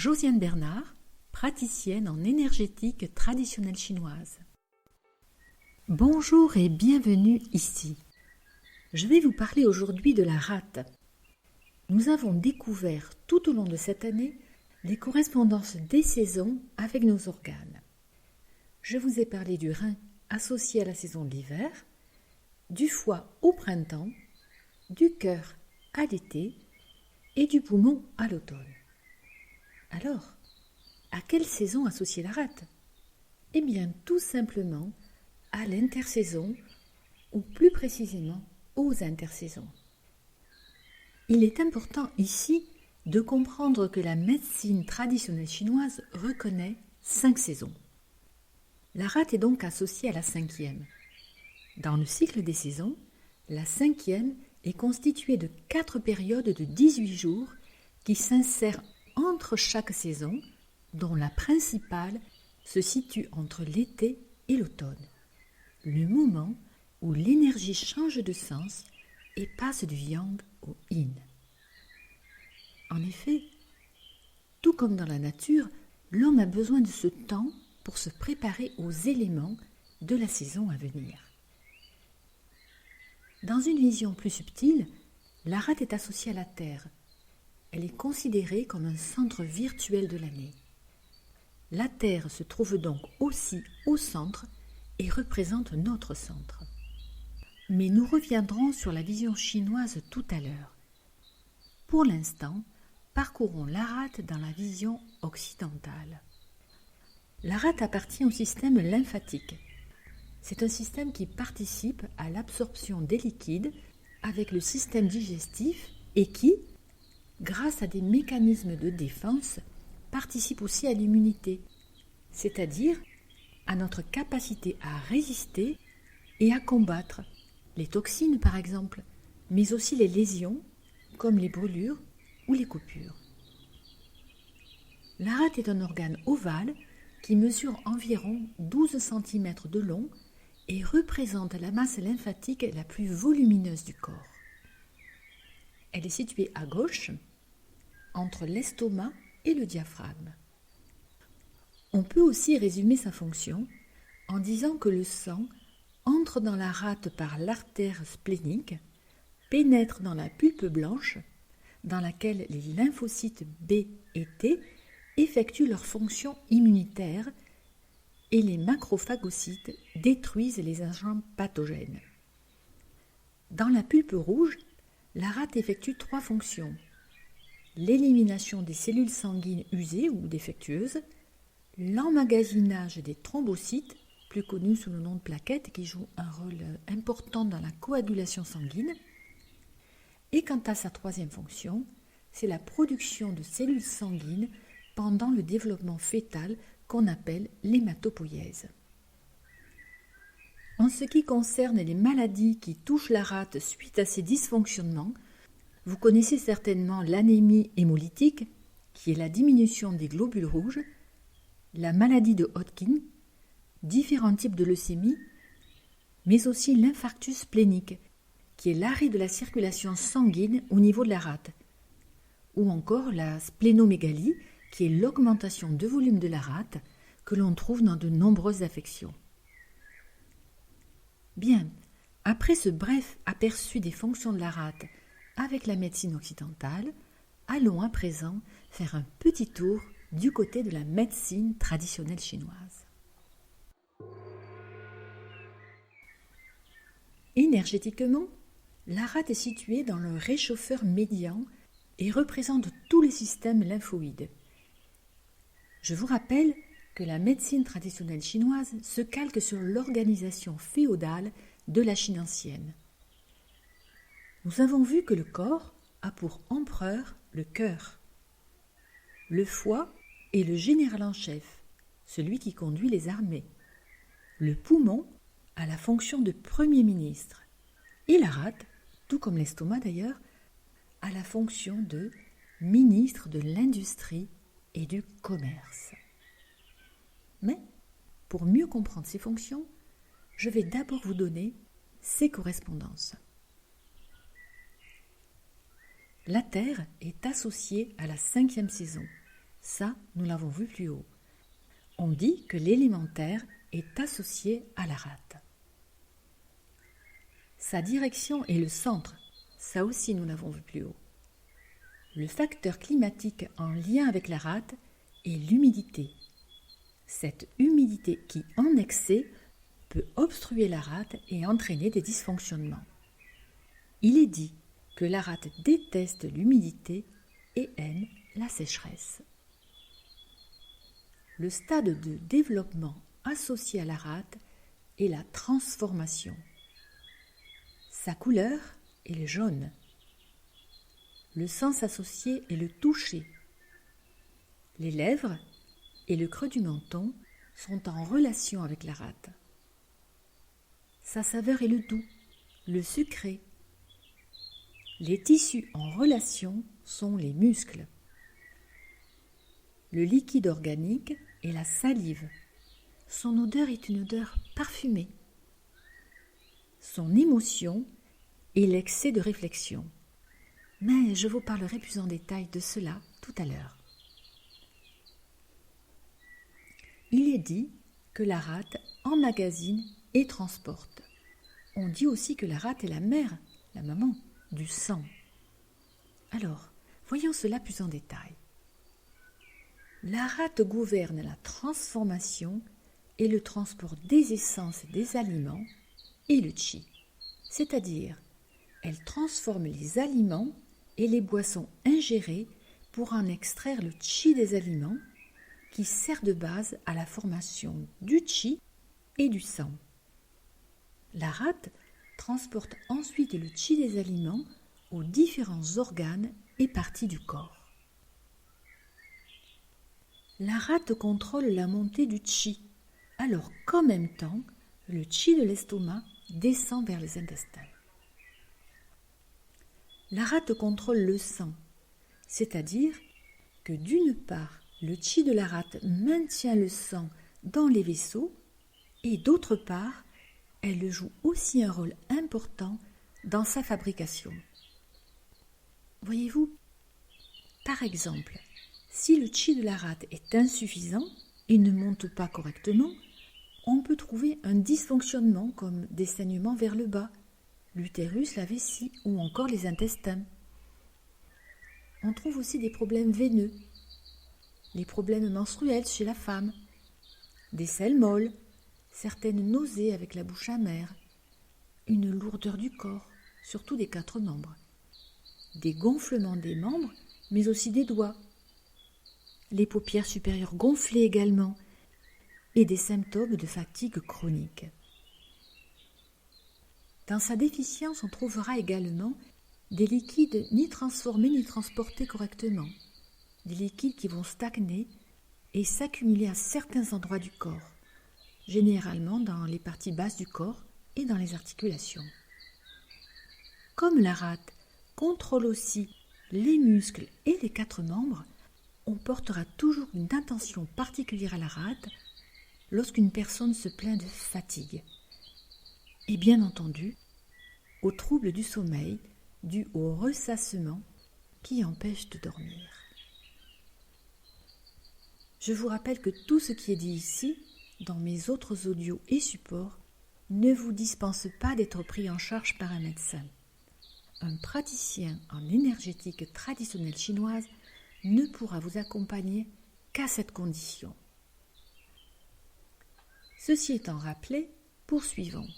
Josiane Bernard, praticienne en énergétique traditionnelle chinoise. Bonjour et bienvenue ici. Je vais vous parler aujourd'hui de la rate. Nous avons découvert tout au long de cette année les correspondances des saisons avec nos organes. Je vous ai parlé du rein associé à la saison de l'hiver, du foie au printemps, du cœur à l'été et du poumon à l'automne. Alors, à quelle saison associer la rate ? Eh bien, tout simplement à l'intersaison, ou plus précisément aux intersaisons. Il est important ici de comprendre que la médecine traditionnelle chinoise reconnaît 5 saisons. La rate est donc associée à la 5e. Dans le cycle des saisons, la 5e est constituée de 4 périodes de 18 jours qui s'insèrent entre chaque saison, dont la principale se situe entre l'été et l'automne, le moment où l'énergie change de sens et passe du yang au yin. En effet, tout comme dans la nature, l'homme a besoin de ce temps pour se préparer aux éléments de la saison à venir. Dans une vision plus subtile, la rate est associée à la Terre. Elle est considérée comme un centre virtuel de l'année. La Terre se trouve donc aussi au centre et représente notre centre. Mais nous reviendrons sur la vision chinoise tout à l'heure. Pour l'instant, parcourons la rate dans la vision occidentale. La rate appartient au système lymphatique. C'est un système qui participe à l'absorption des liquides avec le système digestif et qui, grâce à des mécanismes de défense, participe aussi à l'immunité, c'est-à-dire à notre capacité à résister et à combattre les toxines par exemple, mais aussi les lésions comme les brûlures ou les coupures. La rate est un organe ovale qui mesure environ 12 cm de long et représente la masse lymphatique la plus volumineuse du corps. Elle est située à gauche, entre l'estomac et le diaphragme. On peut aussi résumer sa fonction en disant que le sang entre dans la rate par l'artère splénique, pénètre dans la pulpe blanche, dans laquelle les lymphocytes B et T effectuent leur fonction immunitaire et les macrophagocytes détruisent les agents pathogènes. Dans la pulpe rouge, la rate effectue 3 fonctions. L'élimination des cellules sanguines usées ou défectueuses, l'emmagasinage des thrombocytes, plus connus sous le nom de plaquettes, qui jouent un rôle important dans la coagulation sanguine, et quant à sa 3e fonction, c'est la production de cellules sanguines pendant le développement fœtal qu'on appelle l'hématopoïèse. En ce qui concerne les maladies qui touchent la rate suite à ces dysfonctionnements, vous connaissez certainement l'anémie hémolytique, qui est la diminution des globules rouges, la maladie de Hodgkin, différents types de leucémie, mais aussi l'infarctus splénique, qui est l'arrêt de la circulation sanguine au niveau de la rate, ou encore la splénomégalie, qui est l'augmentation de volume de la rate que l'on trouve dans de nombreuses affections. Bien, après ce bref aperçu des fonctions de la rate avec la médecine occidentale, allons à présent faire un petit tour du côté de la médecine traditionnelle chinoise. Énergétiquement, la rate est située dans le réchauffeur médian et représente tous les systèmes lymphoïdes. Je vous rappelle que la médecine traditionnelle chinoise se calque sur l'organisation féodale de la Chine ancienne. Nous avons vu que le corps a pour empereur le cœur. Le foie est le général en chef, celui qui conduit les armées. Le poumon a la fonction de premier ministre. Et la rate, tout comme l'estomac d'ailleurs, a la fonction de ministre de l'industrie et du commerce. Mais, pour mieux comprendre ces fonctions, je vais d'abord vous donner ces correspondances. La Terre est associée à la 5e saison, Ça, nous l'avons vu plus haut. On dit que l'élémentaire est associé à la rate. Sa direction est le centre. Ça aussi, nous l'avons vu plus haut. Le facteur climatique en lien avec la rate est l'humidité. Cette humidité qui, en excès, peut obstruer la rate et entraîner des dysfonctionnements. Il est dit que la rate déteste l'humidité et aime la sécheresse. Le stade de développement associé à la rate est la transformation. Sa couleur est le jaune. Le sens associé est le toucher. Les lèvres et le creux du menton sont en relation avec la rate. Sa saveur est le doux, le sucré. Les tissus en relation sont les muscles. Le liquide organique est la salive. Son odeur est une odeur parfumée. Son émotion est l'excès de réflexion. Mais je vous parlerai plus en détail de cela tout à l'heure. Il est dit que la rate emmagasine et transporte. On dit aussi que la rate est la mère, la maman, du sang. Alors, voyons cela plus en détail. La rate gouverne la transformation et le transport des essences et des aliments et le chi, c'est-à-dire elle transforme les aliments et les boissons ingérées pour en extraire le chi des aliments qui sert de base à la formation du chi et du sang. La rate transporte ensuite le chi des aliments aux différents organes et parties du corps. La rate contrôle la montée du chi, alors qu'en même temps, le chi de l'estomac descend vers les intestins. La rate contrôle le sang, c'est-à-dire que d'une part, le chi de la rate maintient le sang dans les vaisseaux et d'autre part, elle joue aussi un rôle important dans sa fabrication. Voyez-vous, par exemple, si le chi de la rate est insuffisant et ne monte pas correctement, on peut trouver un dysfonctionnement comme des saignements vers le bas, l'utérus, la vessie ou encore les intestins. On trouve aussi des problèmes veineux, les problèmes menstruels chez la femme, des selles molles, certaines nausées avec la bouche amère, une lourdeur du corps, surtout des 4 membres, des gonflements des membres, mais aussi des doigts, les paupières supérieures gonflées également, et des symptômes de fatigue chronique. Dans sa déficience, on trouvera également des liquides ni transformés ni transportés correctement, des liquides qui vont stagner et s'accumuler à certains endroits du corps, généralement dans les parties basses du corps et dans les articulations. Comme la rate contrôle aussi les muscles et les 4 membres, on portera toujours une attention particulière à la rate lorsqu'une personne se plaint de fatigue. Et bien entendu, aux troubles du sommeil dus au ressassement qui empêche de dormir. Je vous rappelle que tout ce qui est dit ici, dans mes autres audios et supports, ne vous dispense pas d'être pris en charge par un médecin. Un praticien en énergétique traditionnelle chinoise ne pourra vous accompagner qu'à cette condition. Ceci étant rappelé, poursuivons.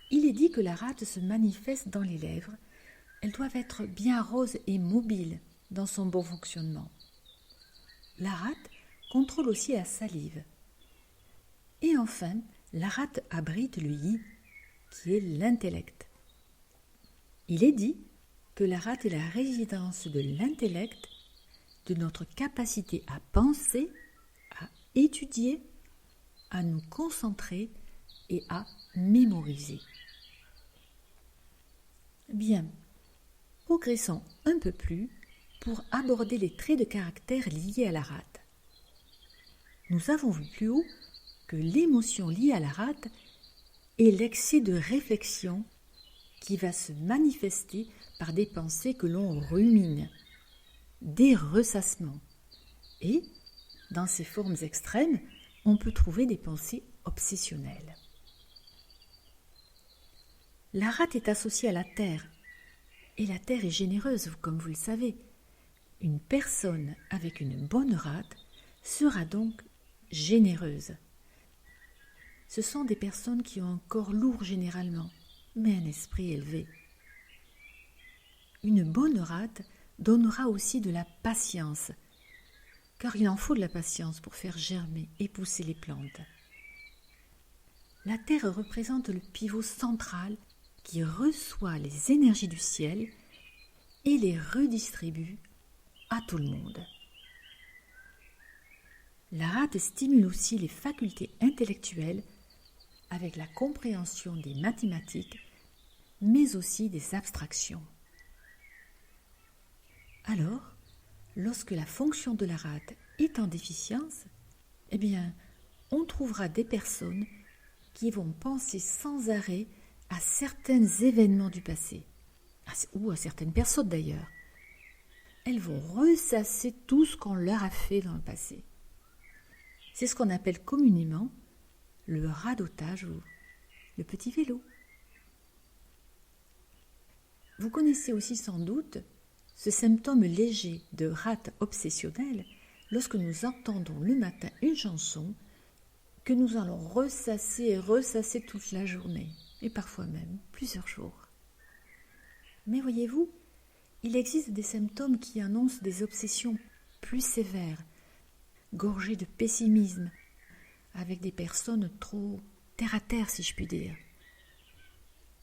Il est dit que la rate se manifeste dans les lèvres. Elles doivent être bien roses et mobiles dans son bon fonctionnement. La rate contrôle aussi la salive. Et enfin, la rate abrite le yi, qui est l'intellect. Il est dit que la rate est la résidence de l'intellect, de notre capacité à penser, à étudier, à nous concentrer et à mémoriser. Bien, progressons un peu plus pour aborder les traits de caractère liés à la rate. Nous avons vu plus haut que l'émotion liée à la rate est l'excès de réflexion qui va se manifester par des pensées que l'on rumine. des ressassements. Et, dans ces formes extrêmes, on peut trouver des pensées obsessionnelles. La rate est associée à la terre, et la terre est généreuse, comme vous le savez. Une personne avec une bonne rate sera donc généreuse. Ce sont des personnes qui ont un corps lourd généralement, mais un esprit élevé. Une bonne rate donnera aussi de la patience, car il en faut de la patience pour faire germer et pousser les plantes. La terre représente le pivot central qui reçoit les énergies du ciel et les redistribue à tout le monde. La rate stimule aussi les facultés intellectuelles avec la compréhension des mathématiques, mais aussi des abstractions. Alors, lorsque la fonction de la rate est en déficience, eh bien, on trouvera des personnes qui vont penser sans arrêt à certains événements du passé, ou à certaines personnes d'ailleurs. Elles vont ressasser tout ce qu'on leur a fait dans le passé. C'est ce qu'on appelle communément le radotage ou le petit vélo. Vous connaissez aussi sans doute ce symptôme léger de rate obsessionnelle lorsque nous entendons le matin une chanson que nous allons ressasser et ressasser toute la journée, et parfois même plusieurs jours. Mais voyez-vous, il existe des symptômes qui annoncent des obsessions plus sévères, gorgées de pessimisme, avec des personnes trop terre-à-terre, si je puis dire.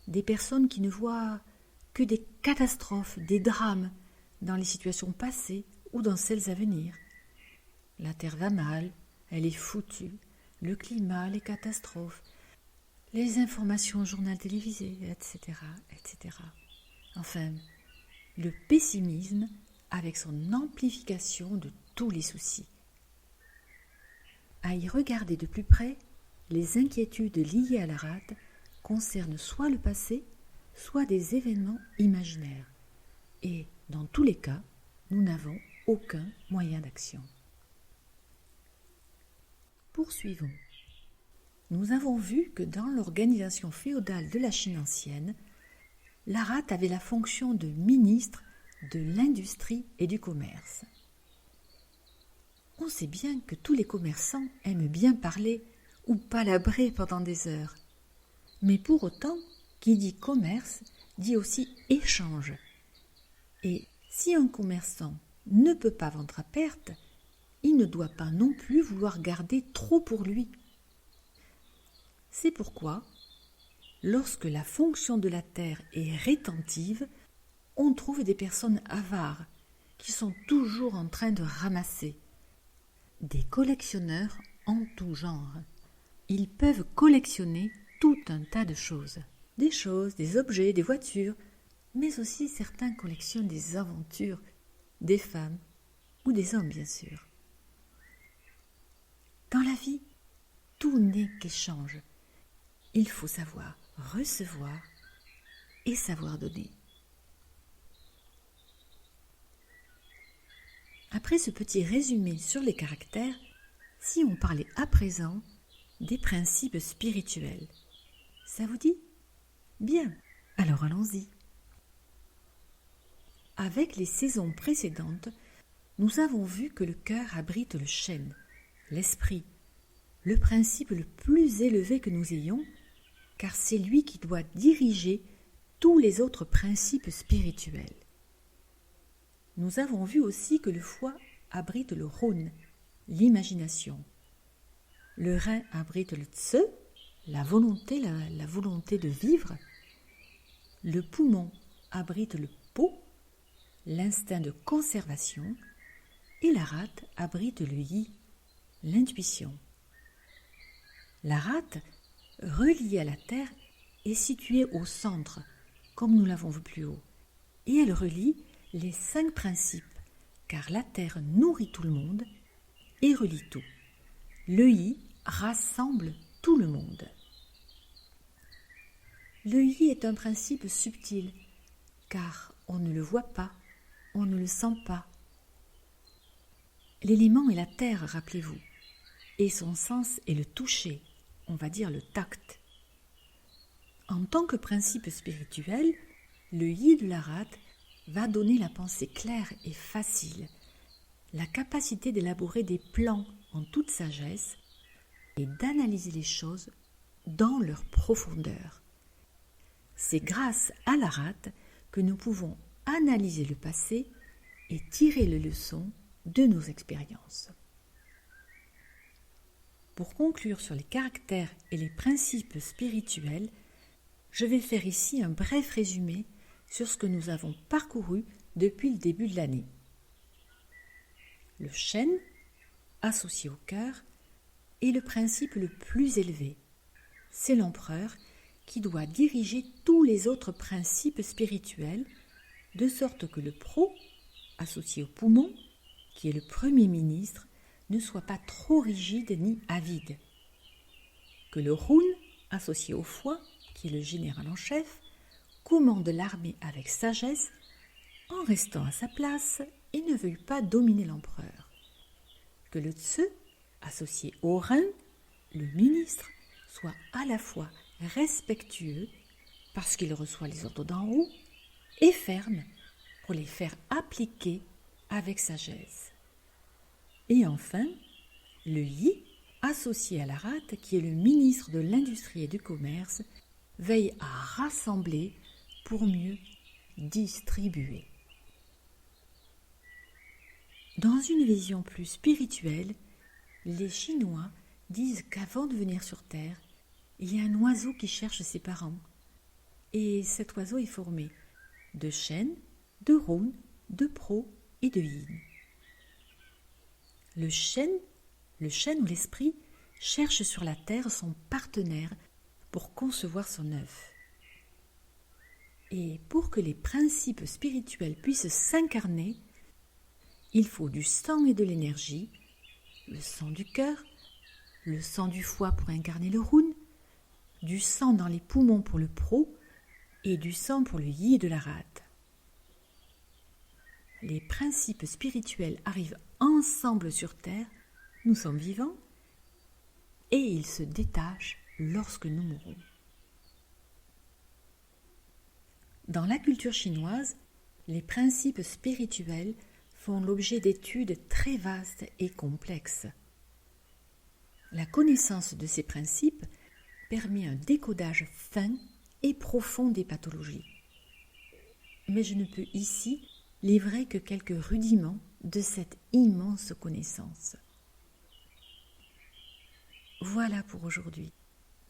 Des personnes qui ne voient que des catastrophes, des drames dans les situations passées ou dans celles à venir. La terre va mal, elle est foutue, le climat, les catastrophes, les informations au journal télévisé, etc., etc. Enfin, le pessimisme avec son amplification de tous les soucis. À y regarder de plus près, les inquiétudes liées à la rate concernent soit le passé, soit des événements imaginaires. Et dans tous les cas, nous n'avons aucun moyen d'action. Poursuivons. Nous avons vu que dans l'organisation féodale de la Chine ancienne, la rate avait la fonction de ministre de l'industrie et du commerce. On sait bien que tous les commerçants aiment bien parler ou palabrer pendant des heures. Mais pour autant, qui dit commerce dit aussi échange. Et si un commerçant ne peut pas vendre à perte, il ne doit pas non plus vouloir garder trop pour lui. C'est pourquoi, lorsque la fonction de la terre est rétentive, on trouve des personnes avares qui sont toujours en train de ramasser. Des collectionneurs en tout genre. Ils peuvent collectionner tout un tas de choses. Des choses, des objets, des voitures, mais aussi certains collectionnent des aventures, des femmes ou des hommes bien sûr. Dans la vie, tout n'est qu'échange. Il faut savoir recevoir et savoir donner. Après ce petit résumé sur les caractères, si on parlait à présent des principes spirituels, ça vous dit ? Bien, alors allons-y. Avec les saisons précédentes, nous avons vu que le cœur abrite le chêne, l'esprit, le principe le plus élevé que nous ayons, car c'est lui qui doit diriger tous les autres principes spirituels. Nous avons vu aussi que le foie abrite le Rhône, l'imagination. Le rein abrite le Tse, la volonté de vivre. Le poumon abrite le Po, l'instinct de conservation. Et la rate abrite le Yi, l'intuition. La rate, reliée à la terre, est située au centre, comme nous l'avons vu plus haut, et elle relie les 5 principes, car la terre nourrit tout le monde et relie tout. Le Yi rassemble tout le monde. Le Yi est un principe subtil, car on ne le voit pas, on ne le sent pas, L'élément est la terre, rappelez-vous, et son sens est le toucher, on va dire le tact. En tant que principe spirituel, le yi de la rate va donner la pensée claire et facile, la capacité d'élaborer des plans en toute sagesse et d'analyser les choses dans leur profondeur. C'est grâce à la rate que nous pouvons analyser le passé et tirer les leçons de nos expériences. Pour conclure sur les caractères et les principes spirituels, je vais faire ici un bref résumé sur ce que nous avons parcouru depuis le début de l'année. Le chêne, associé au cœur, est le principe le plus élevé. C'est l'empereur qui doit diriger tous les autres principes spirituels, de sorte que le pro, associé au poumon, qui est le premier ministre, ne soit pas trop rigide ni avide. Que le rune, associé au foie, qui est le général en chef, commande l'armée avec sagesse, en restant à sa place et ne veuille pas dominer l'empereur. Que le tse, associé au rein, le ministre, soit à la fois respectueux, parce qu'il reçoit les ordres d'en haut, et ferme, pour les faire appliquer avec sagesse. Et enfin, le yi, associé à la rate, qui est le ministre de l'Industrie et du Commerce, veille à rassembler pour mieux distribuer. Dans une vision plus spirituelle, les Chinois disent qu'avant de venir sur Terre, il y a un oiseau qui cherche ses parents. Et cet oiseau est formé de chêne, de rune, de pro et de yin. Le chêne ou l'esprit cherche sur la terre son partenaire pour concevoir son œuf. Et pour que les principes spirituels puissent s'incarner, il faut du sang et de l'énergie, le sang du cœur, le sang du foie pour incarner le rune, du sang dans les poumons pour le pro et du sang pour le yi de la rate. Les principes spirituels arrivent ensemble sur Terre, nous sommes vivants, et ils se détachent lorsque nous mourons. Dans la culture chinoise, les principes spirituels font l'objet d'études très vastes et complexes. La connaissance de ces principes permet un décodage fin et profond des pathologies. Mais je ne peux ici livrer que quelques rudiments de cette immense connaissance. Voilà pour aujourd'hui.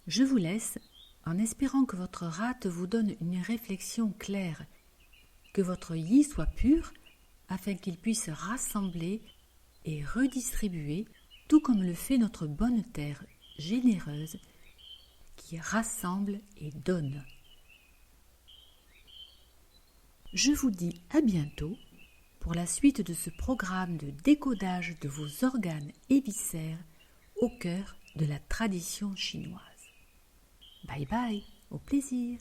Je vous laisse en espérant que votre rate vous donne une réflexion claire, que votre yi soit pur afin qu'il puisse rassembler et redistribuer, tout comme le fait notre bonne terre généreuse qui rassemble et donne. Je vous dis à bientôt pour la suite de ce programme de décodage de vos organes et viscères au cœur de la tradition chinoise. Bye bye, au plaisir.